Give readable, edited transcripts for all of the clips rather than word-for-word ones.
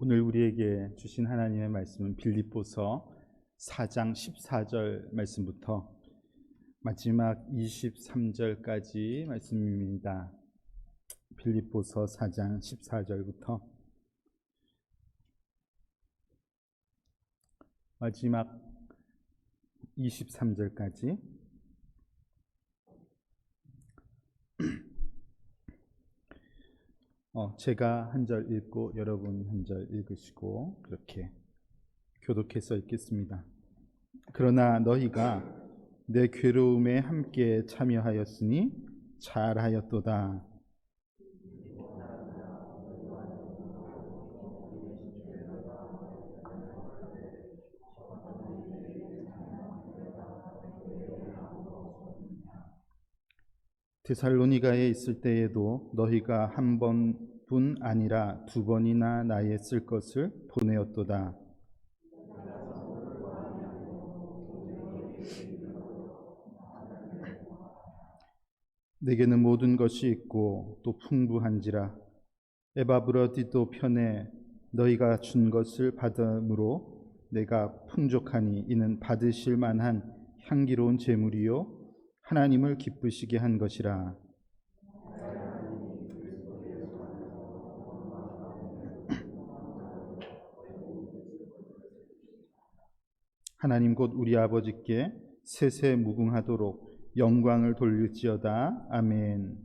오늘 우리에게 주신 하나님의 말씀은 빌립보서 4장 14절 말씀부터 마지막 23절까지 말씀입니다. 빌립보서 4장 14절부터 마지막 23절까지 제가 한 절 읽고 여러분 한 절 읽으시고 그렇게 교독해서 읽겠습니다. 그러나 너희가 내 괴로움에 함께 참여하였으니 잘하였도다. 데살로니가에 있을 때에도 너희가 한 번뿐 아니라 두 번이나 나의 쓸 것을 보내었도다. 내게는 모든 것이 있고 또 풍부한지라. 에바브로디도 편에 너희가 준 것을 받음으로 내가 풍족하니 이는 받으실 만한 향기로운 제물이요 하나님을 기쁘시게 한 것이라. 하나님 곧 우리 아버지께 세세 무궁하도록 영광을 돌릴지어다. 아멘.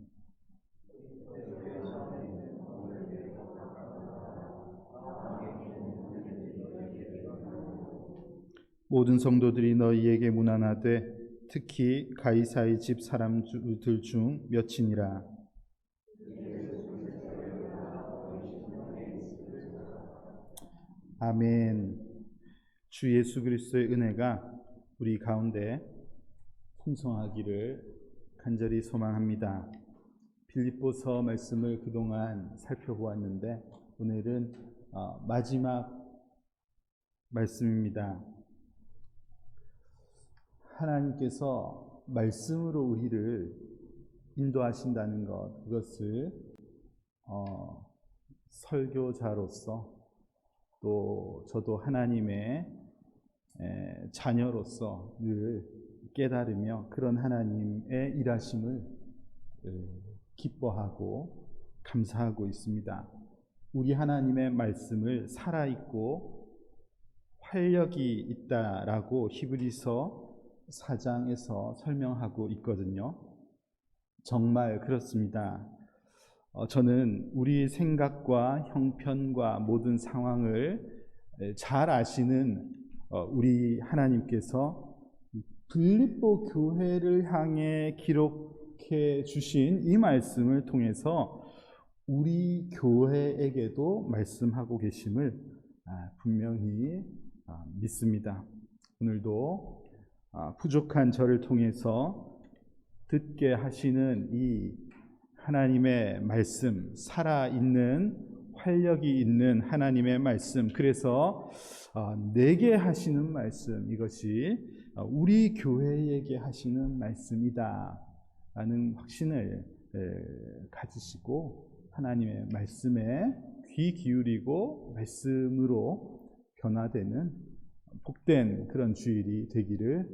모든 성도들이 너희에게 문안하되 특히 가이사의 집 사람들 중 몇이니라. 아멘. 주 예수 그리스도의 은혜가 우리 가운데 풍성하기를 간절히 소망합니다. 빌립보서 말씀을 그동안 살펴보았는데 오늘은 마지막 말씀입니다. 하나님께서 말씀으로 우리를 인도하신다는 것, 그것을 설교자로서 또 저도 하나님의 자녀로서 늘 깨달으며 그런 하나님의 일하심을 기뻐하고 감사하고 있습니다. 우리 하나님의 말씀을 살아있고 활력이 있다라고 히브리서 4장에서 설명하고 있거든요. 정말 그렇습니다. 저는 우리 생각과 형편과 모든 상황을 잘 아시는 우리 하나님께서 빌립보 교회를 향해 기록해 주신 이 말씀을 통해서 우리 교회에게도 말씀하고 계심을 분명히 믿습니다. 오늘도 부족한 저를 통해서 듣게 하시는 이 하나님의 말씀, 살아있는 활력이 있는 하나님의 말씀, 그래서 내게 하시는 말씀, 이것이 우리 교회에게 하시는 말씀이다 라는 확신을 가지시고 하나님의 말씀에 귀 기울이고 말씀으로 변화되는 복된 그런 주일이 되기를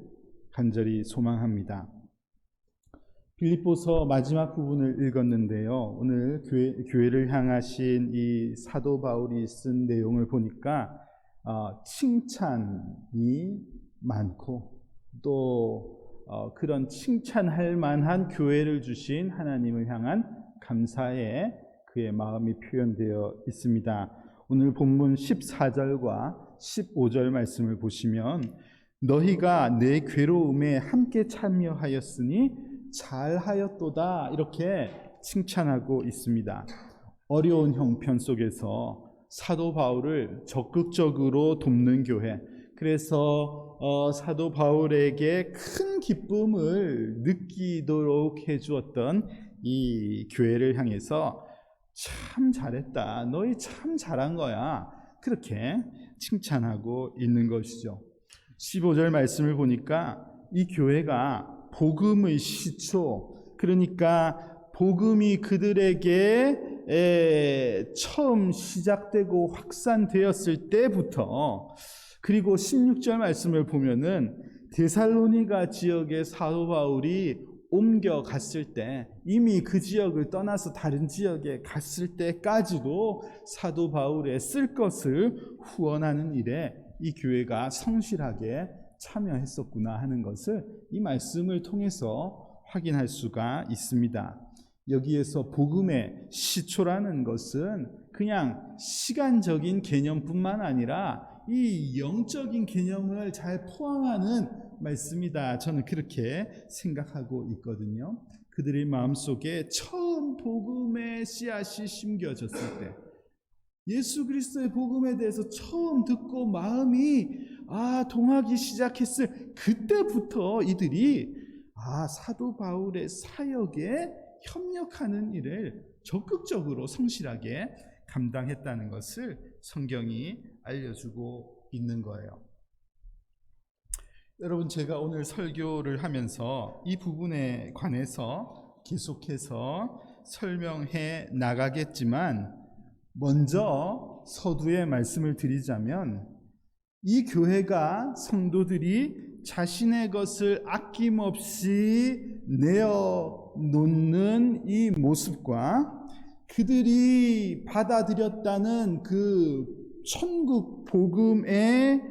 간절히 소망합니다. 빌립보서 마지막 부분을 읽었는데요. 오늘 교회를 향하신 이 사도 바울이 쓴 내용을 보니까 칭찬이 많고 또 그런 칭찬할 만한 교회를 주신 하나님을 향한 감사의 그의 마음이 표현되어 있습니다. 오늘 본문 14절과 15절 말씀을 보시면 너희가 내 괴로움에 함께 참여하였으니 잘하였도다 이렇게 칭찬하고 있습니다. 어려운 형편 속에서 사도 바울을 적극적으로 돕는 교회, 그래서 사도 바울에게 큰 기쁨을 느끼도록 해주었던 이 교회를 향해서 참 잘했다, 너희 참 잘한 거야, 그렇게 칭찬하고 있는 것이죠. 15절 말씀을 보니까 이 교회가 복음의 시초, 그러니까 복음이 그들에게 처음 시작되고 확산되었을 때부터, 그리고 16절 말씀을 보면은 데살로니가 지역의 사도 바울이 옮겨갔을 때, 이미 그 지역을 떠나서 다른 지역에 갔을 때까지도 사도 바울의 쓸 것을 후원하는 일에 이 교회가 성실하게 참여했었구나 하는 것을 이 말씀을 통해서 확인할 수가 있습니다. 여기에서 복음의 시초라는 것은 그냥 시간적인 개념뿐만 아니라 이 영적인 개념을 잘 포함하는 말씀이다. 저는 그렇게 생각하고 있거든요. 그들의 마음속에 처음 복음의 씨앗이 심겨졌을 때, 예수 그리스도의 복음에 대해서 처음 듣고 마음이 동하기 시작했을 그때부터 이들이 사도 바울의 사역에 협력하는 일을 적극적으로 성실하게 감당했다는 것을 성경이 알려주고 있는 거예요. 여러분, 제가 오늘 설교를 하면서 이 부분에 관해서 계속해서 설명해 나가겠지만, 먼저 서두에 말씀을 드리자면, 이 교회가 성도들이 자신의 것을 아낌없이 내어놓는 이 모습과 그들이 받아들였다는 그 천국 복음의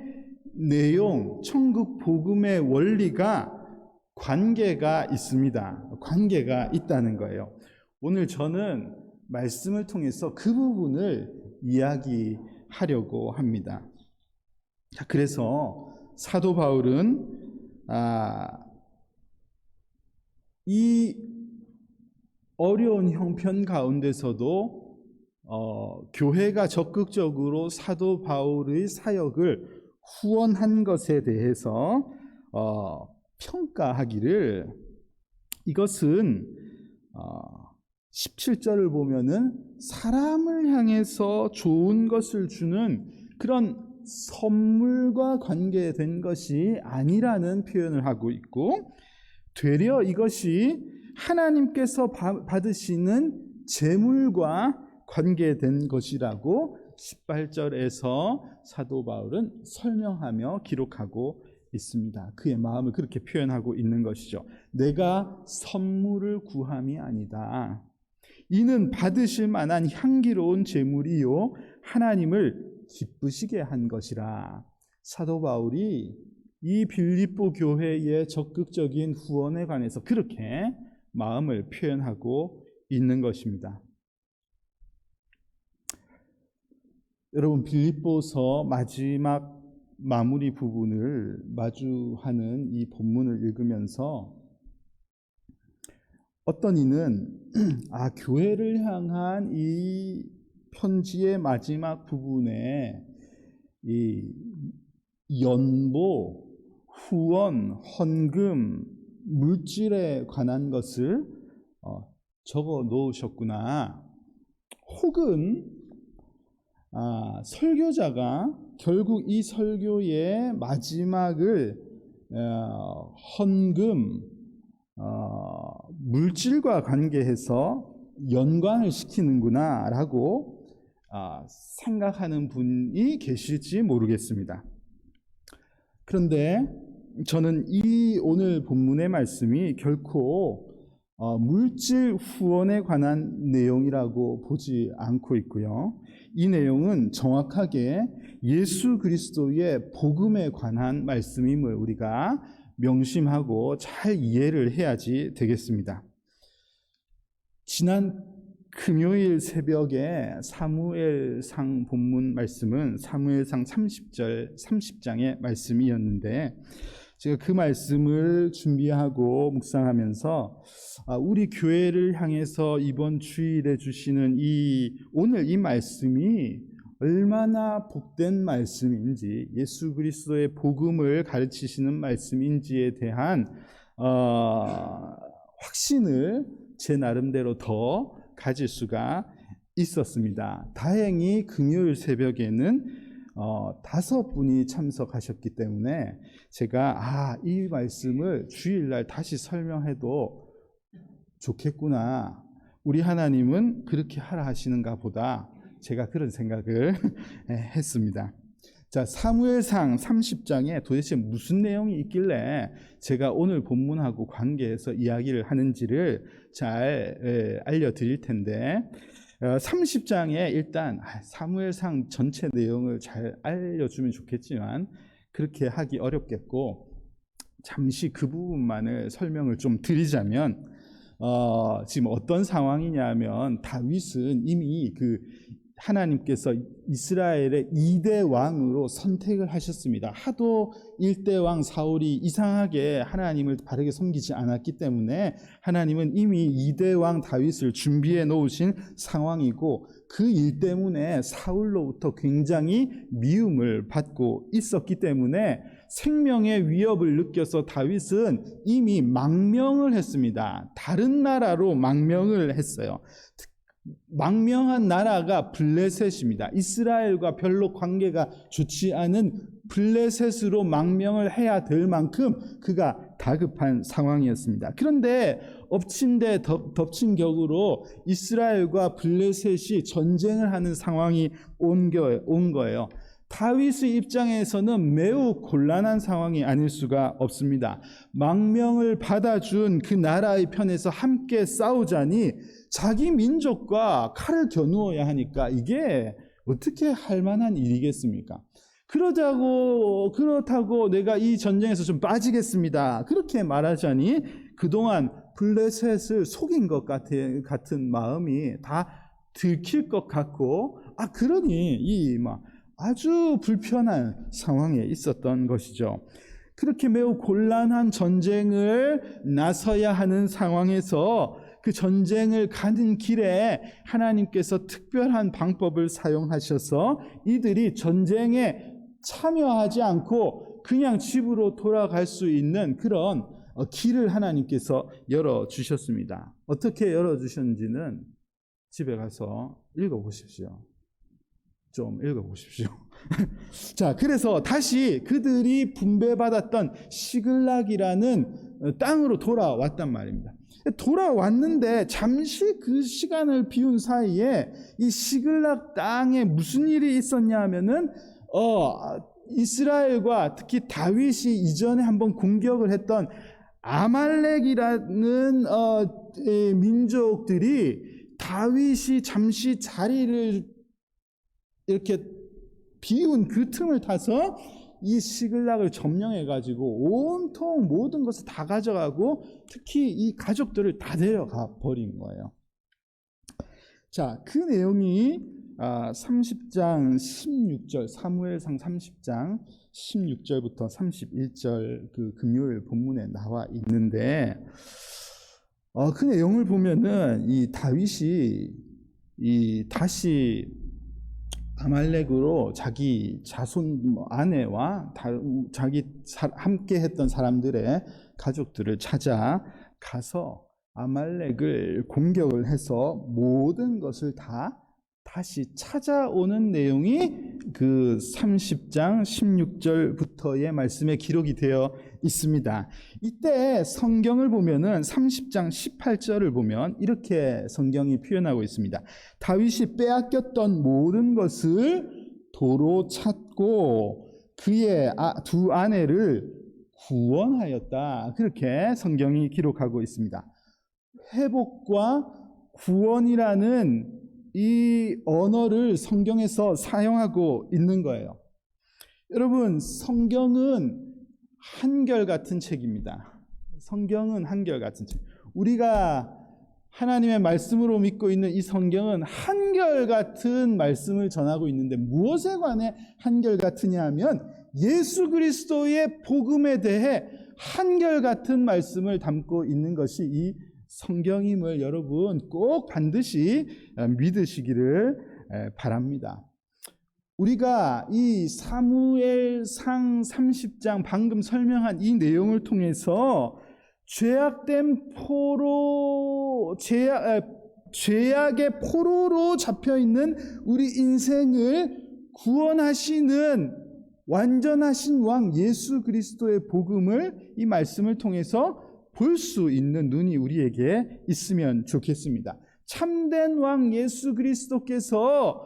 내용, 천국 복음의 원리가 관계가 있습니다. 관계가 있다는 거예요. 오늘 저는 말씀을 통해서 그 부분을 이야기하려고 합니다. 그래서 사도 바울은 이 어려운 형편 가운데서도 교회가 적극적으로 사도 바울의 사역을 후원한 것에 대해서 평가하기를, 이것은 17절을 보면은 사람을 향해서 좋은 것을 주는 그런 선물과 관계된 것이 아니라는 표현을 하고 있고, 되려 이것이 하나님께서 받으시는 재물과 관계된 것이라고 18절에서 사도 바울은 설명하며 기록하고 있습니다. 그의 마음을 그렇게 표현하고 있는 것이죠. 내가 선물을 구함이 아니다. 이는 받으실 만한 향기로운 재물이요 하나님을 기쁘시게 한 것이라. 사도 바울이 이 빌립보 교회의 적극적인 후원에 관해서 그렇게 마음을 표현하고 있는 것입니다. 여러분, 빌립보서 마지막 마무리 부분을 마주하는 이 본문을 읽으면서 어떤 이는 교회를 향한 이 편지의 마지막 부분에 이 연보, 후원, 헌금, 물질에 관한 것을 적어 놓으셨구나. 혹은 설교자가 결국 이 설교의 마지막을 헌금, 물질과 관계해서 연관을 시키는구나 라고 생각하는 분이 계실지 모르겠습니다. 그런데 저는 이 오늘 본문의 말씀이 결코 물질 후원에 관한 내용이라고 보지 않고 있고요. 이 내용은 정확하게 예수 그리스도의 복음에 관한 말씀임을 우리가 명심하고 잘 이해를 해야지 되겠습니다. 지난 금요일 새벽에 사무엘상 본문 말씀은 사무엘상 30장의 말씀이었는데, 제가 그 말씀을 준비하고 묵상하면서 우리 교회를 향해서 이번 주일에 주시는 오늘 이 말씀이 얼마나 복된 말씀인지, 예수 그리스도의 복음을 가르치시는 말씀인지에 대한 확신을 제 나름대로 더 가질 수가 있었습니다. 다행히 금요일 새벽에는 5분이 참석하셨기 때문에 제가 이 말씀을 주일날 다시 설명해도 좋겠구나, 우리 하나님은 그렇게 하라 하시는가 보다, 제가 그런 생각을 했습니다. 자, 사무엘상 30장에 도대체 무슨 내용이 있길래 제가 오늘 본문하고 관계해서 이야기를 하는지를 잘 알려드릴 텐데, 30장에 일단 사무엘상 전체 내용을 잘 알려주면 좋겠지만 그렇게 하기 어렵겠고, 잠시 그 부분만을 설명을 좀 드리자면, 지금 어떤 상황이냐면, 다윗은 이미 하나님께서 이스라엘의 2대 왕으로 선택을 하셨습니다. 하도 1대 왕 사울이 이상하게 하나님을 바르게 섬기지 않았기 때문에 하나님은 이미 2대 왕 다윗을 준비해 놓으신 상황이고, 그 일 때문에 사울로부터 굉장히 미움을 받고 있었기 때문에 생명의 위협을 느껴서 다윗은 이미 망명을 했습니다. 다른 나라로 망명을 했어요. 망명한 나라가 블레셋입니다. 이스라엘과 별로 관계가 좋지 않은 블레셋으로 망명을 해야 될 만큼 그가 다급한 상황이었습니다. 그런데 엎친 데 덮친 격으로 이스라엘과 블레셋이 전쟁을 하는 상황이 온 거예요. 다윗의 입장에서는 매우 곤란한 상황이 아닐 수가 없습니다. 망명을 받아준 그 나라의 편에서 함께 싸우자니 자기 민족과 칼을 겨누어야 하니까 이게 어떻게 할 만한 일이겠습니까? 그렇다고 내가 이 전쟁에서 좀 빠지겠습니다, 그렇게 말하자니 그동안 블레셋을 속인 것 같은 마음이 다 들킬 것 같고, 그러니 아주 불편한 상황에 있었던 것이죠. 그렇게 매우 곤란한 전쟁을 나서야 하는 상황에서 그 전쟁을 가는 길에 하나님께서 특별한 방법을 사용하셔서 이들이 전쟁에 참여하지 않고 그냥 집으로 돌아갈 수 있는 그런 길을 하나님께서 열어주셨습니다. 어떻게 열어주셨는지는 집에 가서 읽어보십시오. 좀 읽어보십시오. 자, 그래서 다시 그들이 분배받았던 시글락이라는 땅으로 돌아왔단 말입니다. 돌아왔는데 잠시 그 시간을 비운 사이에 이 시글락 땅에 무슨 일이 있었냐 하면은 이스라엘과 특히 다윗이 이전에 한번 공격을 했던 아말렉이라는 민족들이 다윗이 잠시 자리를 이렇게 비운 그 틈을 타서 이 시글락을 점령해가지고 온통 모든 것을 다 가져가고 특히 이 가족들을 다 데려가 버린 거예요. 자, 그 내용이 30장 16절, 사무엘상 30장 16절부터 31절 그 금요일 본문에 나와 있는데, 그 내용을 보면은 이 다윗이 다시 아말렉으로 자기 자손 아내와 자기 함께 했던 사람들의 가족들을 찾아 가서 아말렉을 공격을 해서 모든 것을 다시 찾아오는 내용이 그 30장 16절부터의 말씀에 기록이 되어 있습니다. 이때 성경을 보면은 30장 18절을 보면 이렇게 성경이 표현하고 있습니다. 다윗이 빼앗겼던 모든 것을 도로 찾고 그의 두 아내를 구원하였다. 그렇게 성경이 기록하고 있습니다. 회복과 구원이라는 이 언어를 성경에서 사용하고 있는 거예요. 여러분, 성경은 한결같은 책입니다. 성경은 한결같은 책. 우리가 하나님의 말씀으로 믿고 있는 이 성경은 한결같은 말씀을 전하고 있는데 무엇에 관해 한결같으냐 하면 예수 그리스도의 복음에 대해 한결같은 말씀을 담고 있는 것이 이 성경임을 여러분 꼭 반드시 믿으시기를 바랍니다. 우리가 이 사무엘상 30장 방금 설명한 이 내용을 통해서 죄악된 죄악의 포로로 잡혀있는 우리 인생을 구원하시는 완전하신 왕 예수 그리스도의 복음을 이 말씀을 통해서 볼 수 있는 눈이 우리에게 있으면 좋겠습니다. 참된 왕 예수 그리스도께서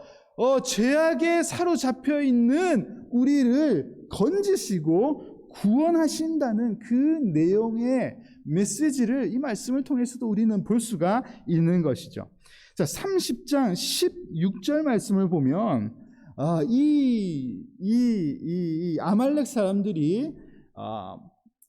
죄악에 사로잡혀 있는 우리를 건지시고 구원하신다는 그 내용의 메시지를 이 말씀을 통해서도 우리는 볼 수가 있는 것이죠. 자, 30장 16절 말씀을 보면 이 아말렉 사람들이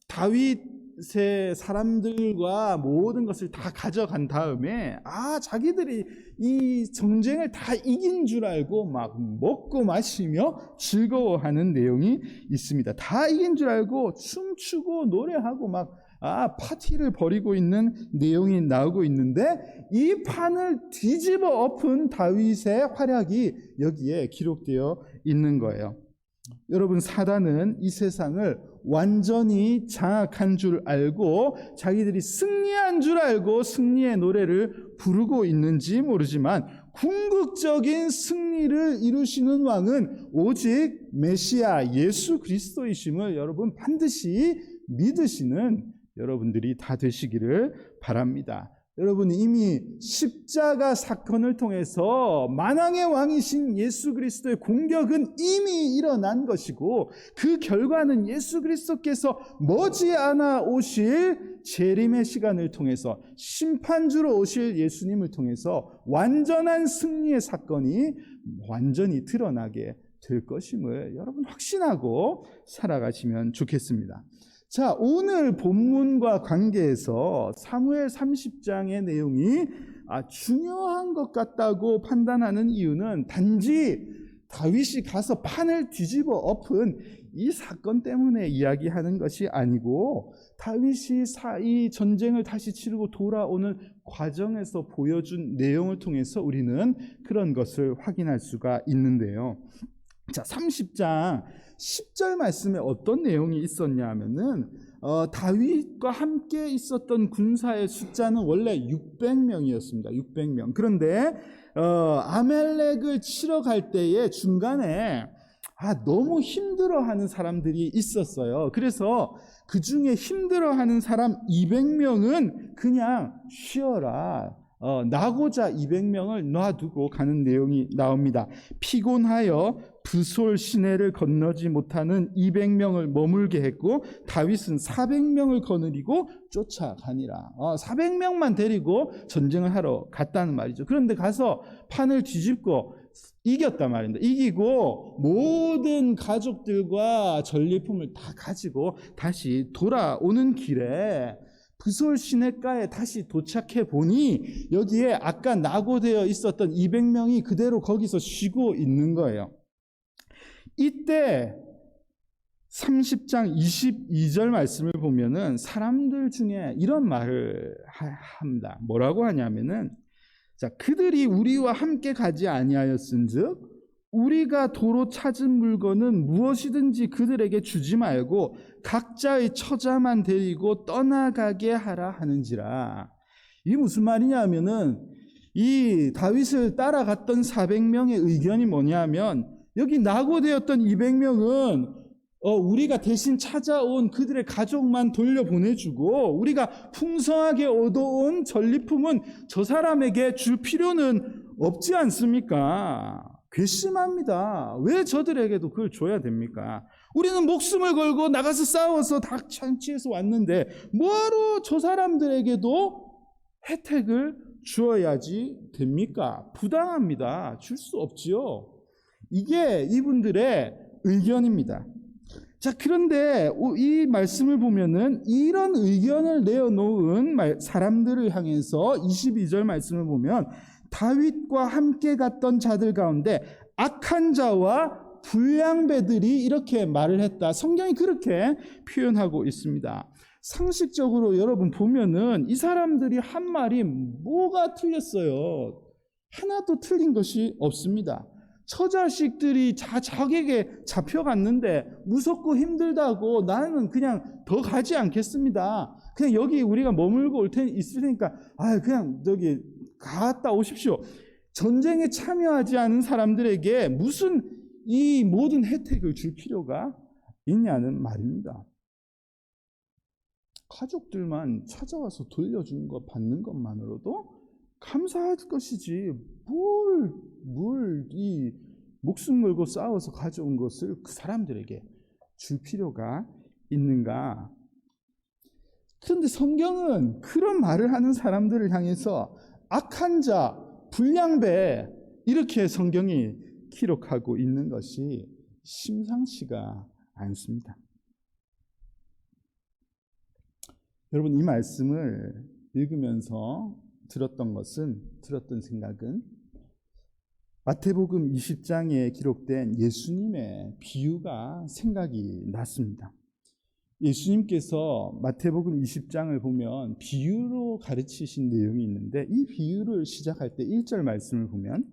다윗의 사람들과 모든 것을 다 가져간 다음에 자기들이 이 전쟁을 다 이긴 줄 알고 막 먹고 마시며 즐거워하는 내용이 있습니다. 다 이긴 줄 알고 춤추고 노래하고 막 파티를 벌이고 있는 내용이 나오고 있는데, 이 판을 뒤집어 엎은 다윗의 활약이 여기에 기록되어 있는 거예요. 여러분, 사단은 이 세상을 완전히 장악한 줄 알고 자기들이 승리한 줄 알고 승리의 노래를 부르고 있는지 모르지만, 궁극적인 승리를 이루시는 왕은 오직 메시아 예수 그리스도이심을 여러분 반드시 믿으시는 여러분들이 다 되시기를 바랍니다. 여러분, 이미 십자가 사건을 통해서 만왕의 왕이신 예수 그리스도의 공격은 이미 일어난 것이고, 그 결과는 예수 그리스도께서 머지않아 오실 재림의 시간을 통해서 심판주로 오실 예수님을 통해서 완전한 승리의 사건이 완전히 드러나게 될 것임을 여러분 확신하고 살아가시면 좋겠습니다. 자, 오늘 본문과 관계해서 사무엘 30장의 내용이 중요한 것 같다고 판단하는 이유는 단지 다윗이 가서 판을 뒤집어 엎은 이 사건 때문에 이야기하는 것이 아니고, 다윗이 이 전쟁을 다시 치르고 돌아오는 과정에서 보여준 내용을 통해서 우리는 그런 것을 확인할 수가 있는데요. 자, 30장 10절 말씀에 어떤 내용이 있었냐 하면은 다윗과 함께 있었던 군사의 숫자는 원래 600명이었습니다. 600명. 그런데 아멜렉을 치러 갈 때에 중간에 너무 힘들어하는 사람들이 있었어요. 그래서 그 중에 힘들어하는 사람 200명은 그냥 쉬어라, 나고자 200명을 놔두고 가는 내용이 나옵니다. 피곤하여 브솔 시내를 건너지 못하는 200명을 머물게 했고, 다윗은 400명을 거느리고 쫓아가니라. 400명만 데리고 전쟁을 하러 갔다는 말이죠. 그런데 가서 판을 뒤집고 이겼단 말입니다. 이기고 모든 가족들과 전리품을 다 가지고 다시 돌아오는 길에 브솔 시내가에 다시 도착해 보니 여기에 아까 낙오되어 있었던 200명이 그대로 거기서 쉬고 있는 거예요. 이때 30장 22절 말씀을 보면은 사람들 중에 이런 말을 합니다. 뭐라고 하냐면은, 자, 그들이 우리와 함께 가지 아니하였은즉 우리가 도로 찾은 물건은 무엇이든지 그들에게 주지 말고 각자의 처자만 데리고 떠나가게 하라 하는지라. 이게 무슨 말이냐 하면은, 이 다윗을 따라갔던 400명의 의견이 뭐냐면, 여기 낙오되었던 200명은 우리가 대신 찾아온 그들의 가족만 돌려보내주고, 우리가 풍성하게 얻어온 전리품은 저 사람에게 줄 필요는 없지 않습니까? 괘씸합니다. 왜 저들에게도 그걸 줘야 됩니까? 우리는 목숨을 걸고 나가서 싸워서 닭 잔치해서 왔는데 뭐하러 저 사람들에게도 혜택을 주어야지 됩니까? 부당합니다. 줄 수 없지요. 이게 이분들의 의견입니다. 자, 그런데 이 말씀을 보면은 이런 의견을 내어놓은 사람들을 향해서 22절 말씀을 보면, 다윗과 함께 갔던 자들 가운데 악한 자와 불량배들이 이렇게 말을 했다. 성경이 그렇게 표현하고 있습니다. 상식적으로 여러분 보면은 이 사람들이 한 말이 뭐가 틀렸어요? 하나도 틀린 것이 없습니다. 처자식들이 자기에게 잡혀갔는데 무섭고 힘들다고 나는 그냥 더 가지 않겠습니다. 그냥 여기 우리가 머물고 올 테니 있을 테니까 그냥 저기 갔다 오십시오. 전쟁에 참여하지 않은 사람들에게 무슨 이 모든 혜택을 줄 필요가 있냐는 말입니다. 가족들만 찾아와서 돌려주는 것 받는 것만으로도 감사할 것이지 뭘 이 목숨 걸고 싸워서 가져온 것을 그 사람들에게 줄 필요가 있는가? 그런데 성경은 그런 말을 하는 사람들을 향해서 악한 자, 불량배 이렇게 성경이 기록하고 있는 것이 심상치가 않습니다. 여러분, 이 말씀을 읽으면서 들었던 생각은 마태복음 20장에 기록된 예수님의 비유가 생각이 났습니다. 예수님께서 마태복음 20장을 보면 비유로 가르치신 내용이 있는데, 이 비유를 시작할 때 1절 말씀을 보면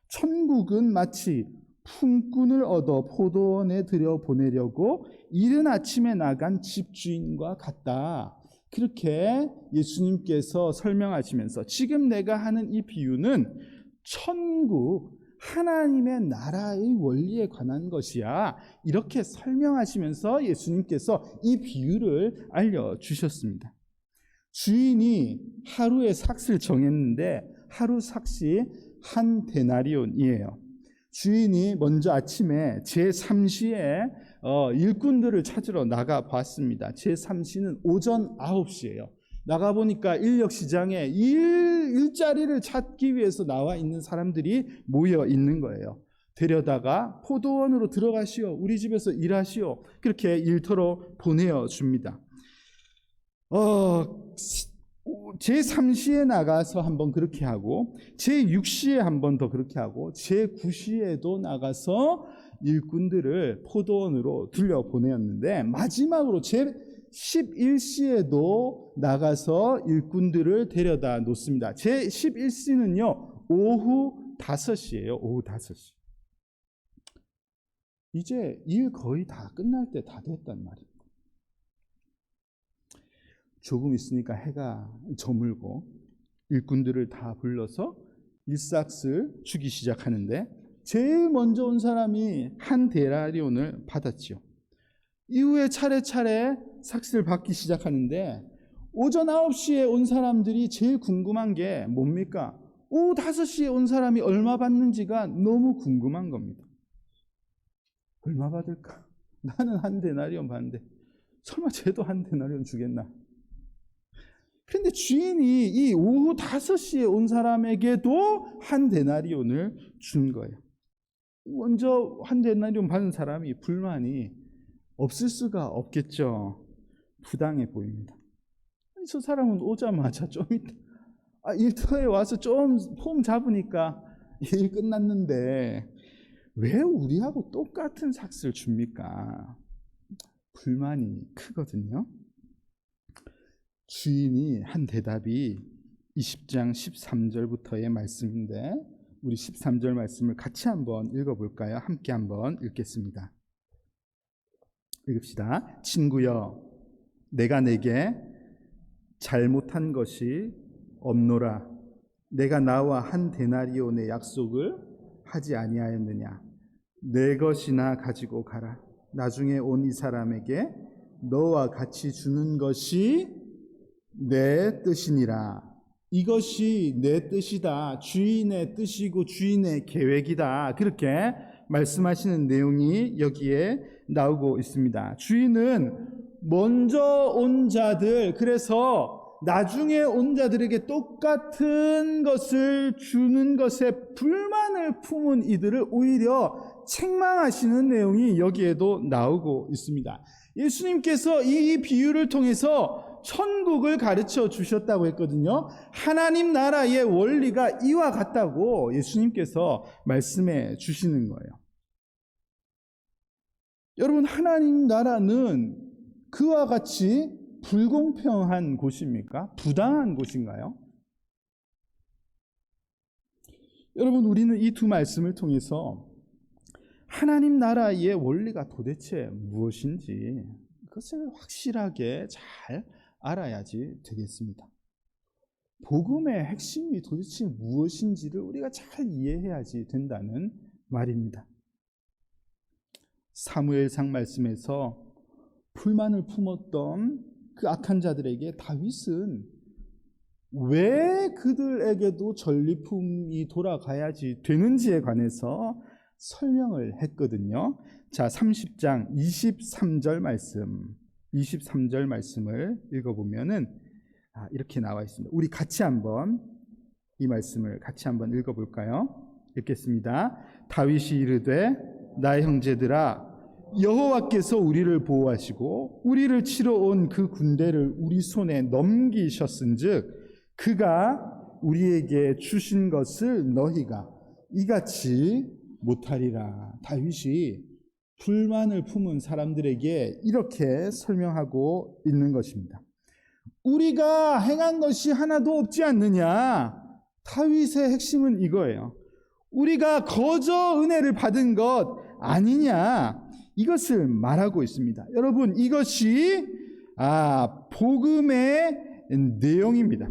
천국은 마치 품꾼을 얻어 포도원에 들여보내려고 이른 아침에 나간 집주인과 같다. 그렇게 예수님께서 설명하시면서 지금 내가 하는 이 비유는 천국, 하나님의 나라의 원리에 관한 것이야. 이렇게 설명하시면서 예수님께서 이 비유를 알려주셨습니다. 주인이 하루의 삭을 정했는데 하루 삭이 한 데나리온이에요. 주인이 먼저 아침에 제3시에 일꾼들을 찾으러 나가 봤습니다. 제3시는 오전 9시예요. 나가보니까 인력시장에 일자리를 찾기 위해서 나와 있는 사람들이 모여 있는 거예요. 데려다가 포도원으로 들어가시오. 우리 집에서 일하시오. 그렇게 일터로 보내줍니다. 제3시에 나가서 한번 그렇게 하고, 제6시에 한번 더 그렇게 하고, 제9시에도 나가서 일꾼들을 포도원으로 들려보내었는데, 마지막으로 제11시에도 나가서 일꾼들을 데려다 놓습니다. 제11시는요 오후 5시예요. 오후 5시. 이제 일 거의 다 끝날 때 다 됐단 말이에요. 조금 있으니까 해가 저물고 일꾼들을 다 불러서 일삭을 주기 시작하는데, 제일 먼저 온 사람이 한 데나리온을 받았지요. 이후에 차례차례 삭을 받기 시작하는데, 오전 9시에 온 사람들이 제일 궁금한 게 뭡니까? 오후 5시에 온 사람이 얼마 받는지가 너무 궁금한 겁니다. 얼마 받을까? 나는 한 데나리온 받는데 설마 쟤도 한 데나리온 주겠나? 그런데 주인이 이 오후 5시에 온 사람에게도 한 데나리온을 준 거예요. 먼저 한 데나리온 받은 사람이 불만이 없을 수가 없겠죠. 부당해 보입니다. 저 사람은 오자마자 좀 이따 일터에 와서 좀 폼 잡으니까 일 끝났는데 왜 우리하고 똑같은 삭을 줍니까? 불만이 크거든요. 주인이 한 대답이 20장 13절부터의 말씀인데, 우리 13절 말씀을 같이 한번 읽어볼까요? 함께 한번 읽겠습니다. 읽읍시다. 친구여, 내가 내게 잘못한 것이 없노라. 내가 나와 한 데나리온의 약속을 하지 아니하였느냐? 내 것이나 가지고 가라. 나중에 온 이 사람에게 너와 같이 주는 것이 내 뜻이니라. 이것이 내 뜻이다. 주인의 뜻이고 주인의 계획이다. 그렇게 말씀하시는 내용이 여기에 나오고 있습니다. 주인은 먼저 온 자들, 그래서 나중에 온 자들에게 똑같은 것을 주는 것에 불만을 품은 이들을 오히려 책망하시는 내용이 여기에도 나오고 있습니다. 예수님께서 이 비유를 통해서 천국을 가르쳐 주셨다고 했거든요. 하나님 나라의 원리가 이와 같다고 예수님께서 말씀해 주시는 거예요. 여러분, 하나님 나라는 그와 같이 불공평한 곳입니까? 부당한 곳인가요? 여러분, 우리는 이 두 말씀을 통해서 하나님 나라의 원리가 도대체 무엇인지 그것을 확실하게 잘 알아야지 되겠습니다. 복음의 핵심이 도대체 무엇인지를 우리가 잘 이해해야지 된다는 말입니다. 사무엘상 말씀에서 불만을 품었던 그 악한 자들에게 다윗은 왜 그들에게도 전리품이 돌아가야지 되는지에 관해서 설명을 했거든요. 자, 30장 23절 말씀을 읽어보면은 이렇게 나와 있습니다. 우리 같이 한번 이 말씀을 같이 한번 읽어볼까요? 읽겠습니다. 다윗이 이르되 나의 형제들아, 여호와께서 우리를 보호하시고 우리를 치러 온 그 군대를 우리 손에 넘기셨은즉 그가 우리에게 주신 것을 너희가 이같이 못하리라. 다윗이 불만을 품은 사람들에게 이렇게 설명하고 있는 것입니다. 우리가 행한 것이 하나도 없지 않느냐? 다윗의 핵심은 이거예요. 우리가 거저 은혜를 받은 것 아니냐? 이것을 말하고 있습니다. 여러분, 이것이 복음의 내용입니다.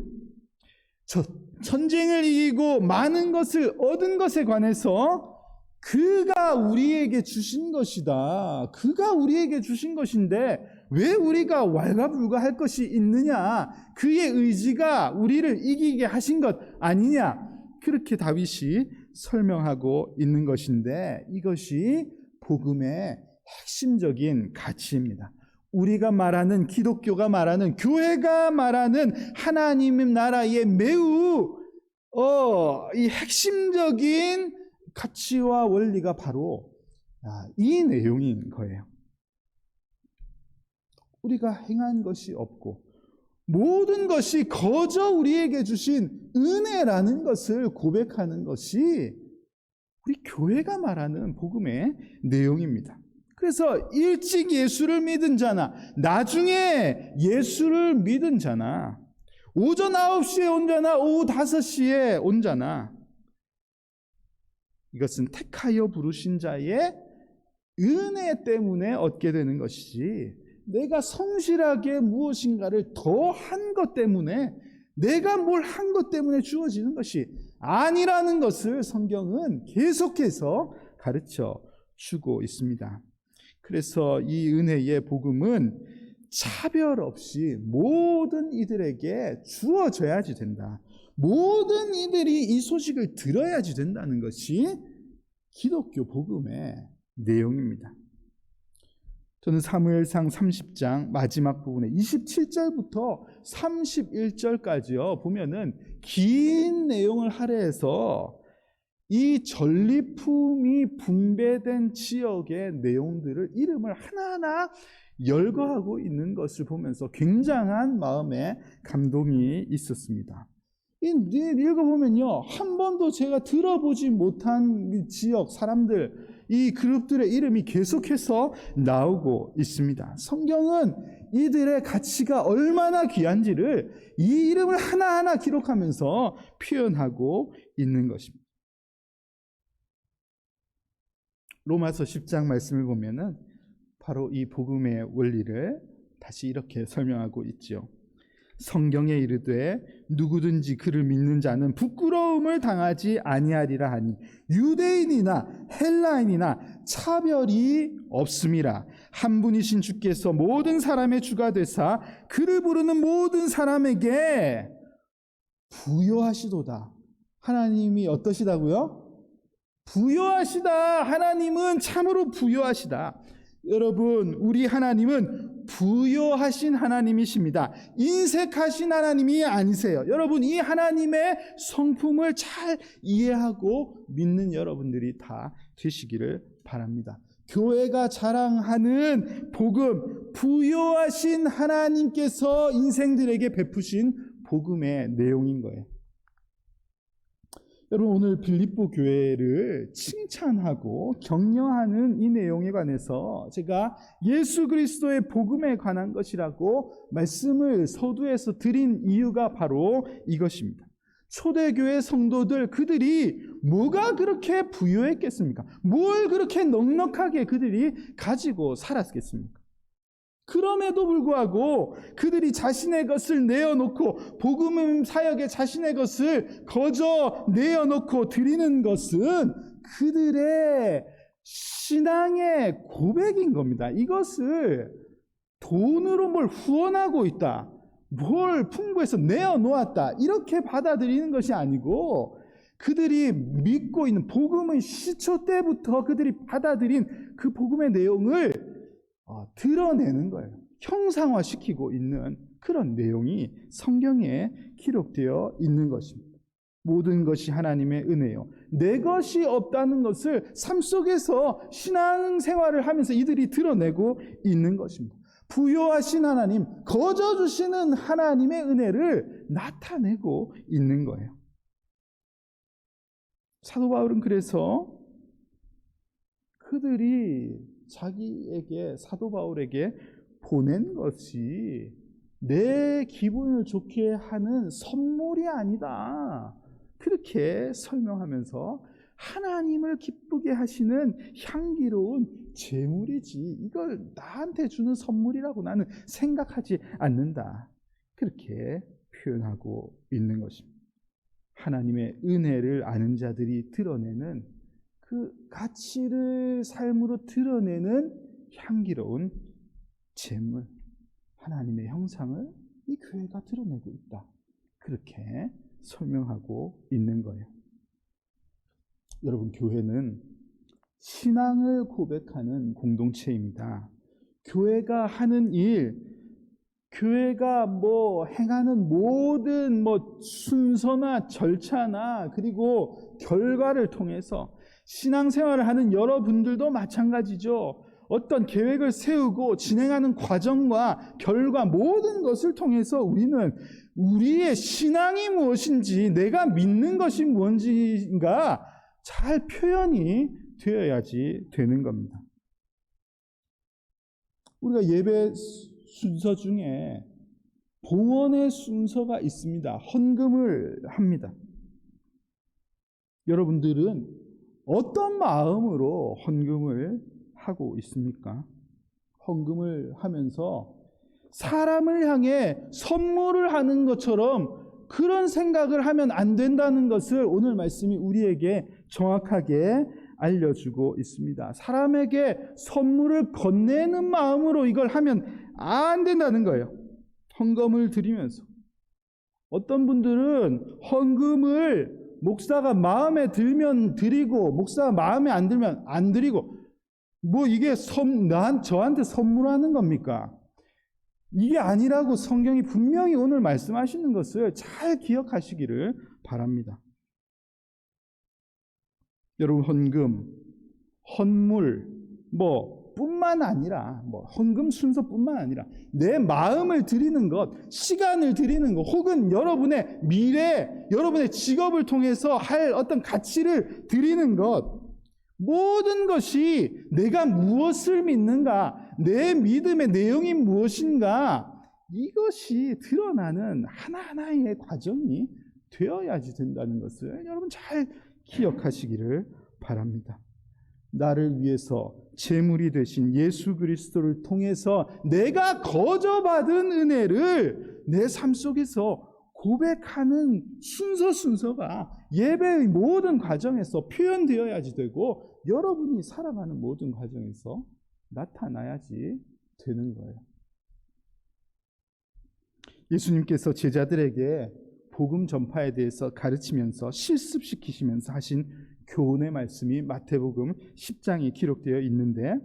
전쟁을 이기고 많은 것을 얻은 것에 관해서 그가 우리에게 주신 것이다. 그가 우리에게 주신 것인데 왜 우리가 왈가불가할 것이 있느냐? 그의 의지가 우리를 이기게 하신 것 아니냐? 그렇게 다윗이 설명하고 있는 것인데 이것이 복음의 핵심적인 가치입니다. 우리가 말하는, 기독교가 말하는, 교회가 말하는 하나님의 나라의 매우 이 핵심적인 가치와 원리가 바로 이 내용인 거예요. 우리가 행한 것이 없고 모든 것이 거저 우리에게 주신 은혜라는 것을 고백하는 것이 우리 교회가 말하는 복음의 내용입니다. 그래서 일찍 예수를 믿은 자나 나중에 예수를 믿은 자나 오전 9시에 온 자나 오후 5시에 온 자나 이것은 택하여 부르신 자의 은혜 때문에 얻게 되는 것이지 내가 성실하게 무엇인가를 더 한 것 때문에 내가 뭘 한 것 때문에 주어지는 것이 아니라는 것을 성경은 계속해서 가르쳐 주고 있습니다. 그래서 이 은혜의 복음은 차별 없이 모든 이들에게 주어져야지 된다. 모든 이들이 이 소식을 들어야지 된다는 것이 기독교 복음의 내용입니다. 저는 사무엘상 30장 마지막 부분에 27절부터 31절까지요. 보면은 긴 내용을 할애해서 이 전리품이 분배된 지역의 내용들을 이름을 하나하나 열거하고 있는 것을 보면서 굉장한 마음의 감동이 있었습니다. 읽어보면요, 한 번도 제가 들어보지 못한 지역 사람들, 이 그룹들의 이름이 계속해서 나오고 있습니다. 성경은 이들의 가치가 얼마나 귀한지를 이 이름을 하나하나 기록하면서 표현하고 있는 것입니다. 로마서 10장 말씀을 보면은 바로 이 복음의 원리를 다시 이렇게 설명하고 있지요. 성경에 이르되 누구든지 그를 믿는 자는 부끄러움을 당하지 아니하리라 하니 유대인이나 헬라인이나 차별이 없음이라. 한 분이신 주께서 모든 사람의 주가 되사 그를 부르는 모든 사람에게 부여하시도다. 하나님이 어떠시다고요? 부여하시다. 하나님은 참으로 부여하시다. 여러분, 우리 하나님은 부여하신 하나님이십니다. 인색하신 하나님이 아니세요. 여러분, 이 하나님의 성품을 잘 이해하고 믿는 여러분들이 다 되시기를 바랍니다. 교회가 자랑하는 복음, 부여하신 하나님께서 인생들에게 베푸신 복음의 내용인 거예요. 여러분, 오늘 빌립보 교회를 칭찬하고 격려하는 이 내용에 관해서 제가 예수 그리스도의 복음에 관한 것이라고 말씀을 서두에서 드린 이유가 바로 이것입니다. 초대교회 성도들, 그들이 뭐가 그렇게 부유했겠습니까? 뭘 그렇게 넉넉하게 그들이 가지고 살았겠습니까? 그럼에도 불구하고 그들이 자신의 것을 내어놓고 복음 사역에 자신의 것을 거저 내어놓고 드리는 것은 그들의 신앙의 고백인 겁니다. 이것을 돈으로 뭘 후원하고 있다, 뭘 풍부해서 내어놓았다 이렇게 받아들이는 것이 아니고 그들이 믿고 있는 복음의 시초 때부터 그들이 받아들인 그 복음의 내용을 드러내는 거예요. 형상화시키고 있는 그런 내용이 성경에 기록되어 있는 것입니다. 모든 것이 하나님의 은혜요. 내 것이 없다는 것을 삶 속에서 신앙생활을 하면서 이들이 드러내고 있는 것입니다. 부요하신 하나님, 거저 주시는 하나님의 은혜를 나타내고 있는 거예요. 사도 바울은 그래서 그들이 자기에게, 사도 바울에게 보낸 것이 내 기분을 좋게 하는 선물이 아니다, 그렇게 설명하면서 하나님을 기쁘게 하시는 향기로운 제물이지 이걸 나한테 주는 선물이라고 나는 생각하지 않는다, 그렇게 표현하고 있는 것입니다. 하나님의 은혜를 아는 자들이 드러내는 그 가치를 삶으로 드러내는 향기로운 제물, 하나님의 형상을 이 교회가 드러내고 있다, 그렇게 설명하고 있는 거예요. 여러분, 교회는 신앙을 고백하는 공동체입니다. 교회가 하는 일, 교회가 행하는 모든 순서나 절차나 그리고 결과를 통해서 신앙생활을 하는 여러분들도 마찬가지죠. 어떤 계획을 세우고 진행하는 과정과 결과 모든 것을 통해서 우리는 우리의 신앙이 무엇인지, 내가 믿는 것이 무엇인가 잘 표현이 되어야지 되는 겁니다. 우리가 예배 순서 중에 봉헌의 순서가 있습니다. 헌금을 합니다. 여러분들은 어떤 마음으로 헌금을 하고 있습니까? 헌금을 하면서 사람을 향해 선물을 하는 것처럼 그런 생각을 하면 안 된다는 것을 오늘 말씀이 우리에게 정확하게 알려주고 있습니다. 사람에게 선물을 건네는 마음으로 이걸 하면 안 된다는 거예요. 헌금을 드리면서. 어떤 분들은 헌금을 목사가 마음에 들면 드리고 목사가 마음에 안 들면 안 드리고, 이게 저한테 선물하는 겁니까? 이게 아니라고 성경이 분명히 오늘 말씀하시는 것을 잘 기억하시기를 바랍니다. 여러분, 헌금, 헌물 뿐만 아니라 헌금 순서뿐만 아니라 내 마음을 드리는 것, 시간을 드리는 것, 혹은 여러분의 미래, 여러분의 직업을 통해서 할 어떤 가치를 드리는 것, 모든 것이 내가 무엇을 믿는가, 내 믿음의 내용이 무엇인가, 이것이 드러나는 하나하나의 과정이 되어야지 된다는 것을 여러분 잘 기억하시기를 바랍니다. 나를 위해서 제물이 되신 예수 그리스도를 통해서 내가 거저받은 은혜를 내 삶 속에서 고백하는 순서가 예배의 모든 과정에서 표현되어야지 되고, 여러분이 살아가는 모든 과정에서 나타나야지 되는 거예요. 예수님께서 제자들에게 복음 전파에 대해서 가르치면서 실습시키시면서 하신 교훈의 말씀이 마태복음 10장에 기록되어 있는데,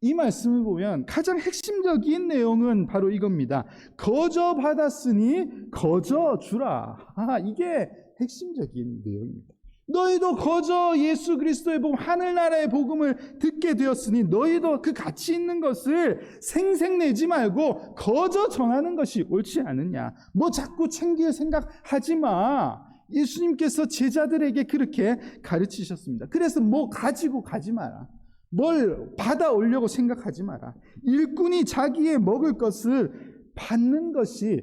이 말씀을 보면 가장 핵심적인 내용은 바로 이겁니다. 거저 받았으니 거저 주라. 이게 핵심적인 내용입니다. 너희도 거저 예수 그리스도의 복음, 하늘나라의 복음을 듣게 되었으니 너희도 그 가치 있는 것을 생색내지 말고 거저 전하는 것이 옳지 않느냐. 자꾸 챙길 생각하지 마. 예수님께서 제자들에게 그렇게 가르치셨습니다. 그래서 가지고 가지 마라. 뭘 받아오려고 생각하지 마라. 일꾼이 자기의 먹을 것을 받는 것이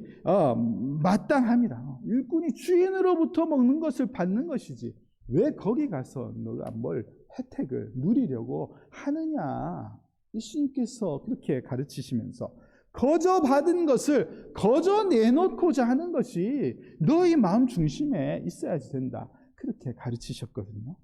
마땅합니다. 일꾼이 주인으로부터 먹는 것을 받는 것이지 왜 거기 가서 너가 뭘 혜택을 누리려고 하느냐. 예수님께서 그렇게 가르치시면서 거저 받은 것을 거저 내놓고자 하는 것이 너희 마음 중심에 있어야지 된다, 그렇게 가르치셨거든요.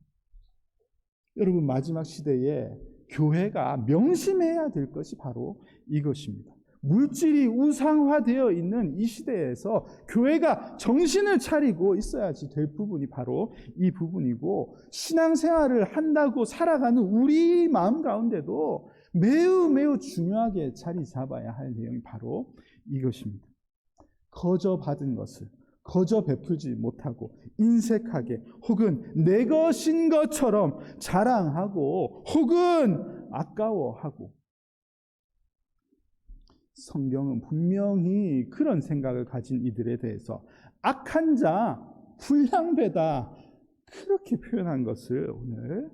여러분, 마지막 시대에 교회가 명심해야 될 것이 바로 이것입니다. 물질이 우상화되어 있는 이 시대에서 교회가 정신을 차리고 있어야지 될 부분이 바로 이 부분이고, 신앙생활을 한다고 살아가는 우리 마음 가운데도 매우 매우 중요하게 자리 잡아야 할 내용이 바로 이것입니다. 거저 받은 것을 거저 베풀지 못하고 인색하게 혹은 내 것인 것처럼 자랑하고 혹은 아까워하고, 성경은 분명히 그런 생각을 가진 이들에 대해서 악한 자, 불량배다, 그렇게 표현한 것을 오늘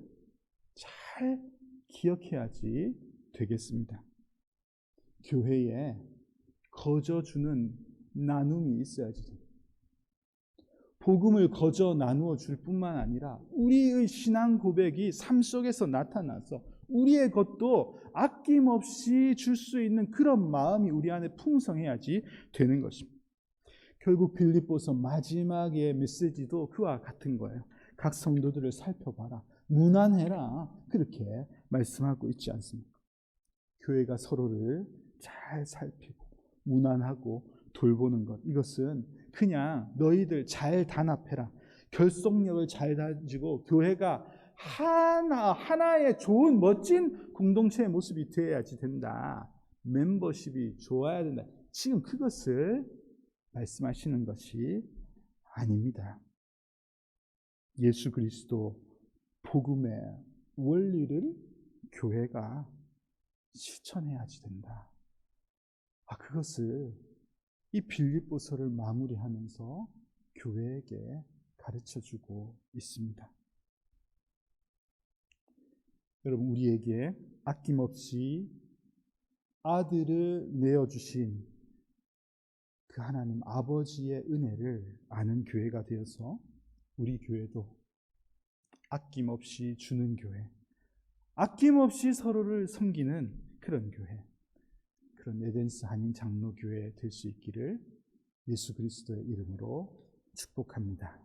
잘 기억해야지 되겠습니다. 교회에 거저 주는 나눔이 있어야지 됩니다. 복음을 거저 나누어 줄 뿐만 아니라 우리의 신앙 고백이 삶 속에서 나타나서 우리의 것도 아낌없이 줄 수 있는 그런 마음이 우리 안에 풍성해야지 되는 것입니다. 결국 빌립보서 마지막의 메시지도 그와 같은 거예요. 각 성도들을 살펴봐라, 무난해라, 그렇게 말씀하고 있지 않습니까? 교회가 서로를 잘 살피고 무난하고 돌보는 것, 이것은 그냥 너희들 잘 단합해라, 결속력을 잘 가지고 교회가 하나의 좋은 멋진 공동체의 모습이 되어야지 된다, 멤버십이 좋아야 된다, 지금 그것을 말씀하시는 것이 아닙니다. 예수 그리스도 복음의 원리를 교회가 실천해야지 된다. 그것을 이 빌립보서를 마무리하면서 교회에게 가르쳐주고 있습니다. 여러분, 우리에게 아낌없이 아들을 내어주신 그 하나님 아버지의 은혜를 아는 교회가 되어서 우리 교회도 아낌없이 주는 교회, 아낌없이 서로를 섬기는 그런 교회, 그런 에덴스 한인 장로교회 될 수 있기를 예수 그리스도의 이름으로 축복합니다.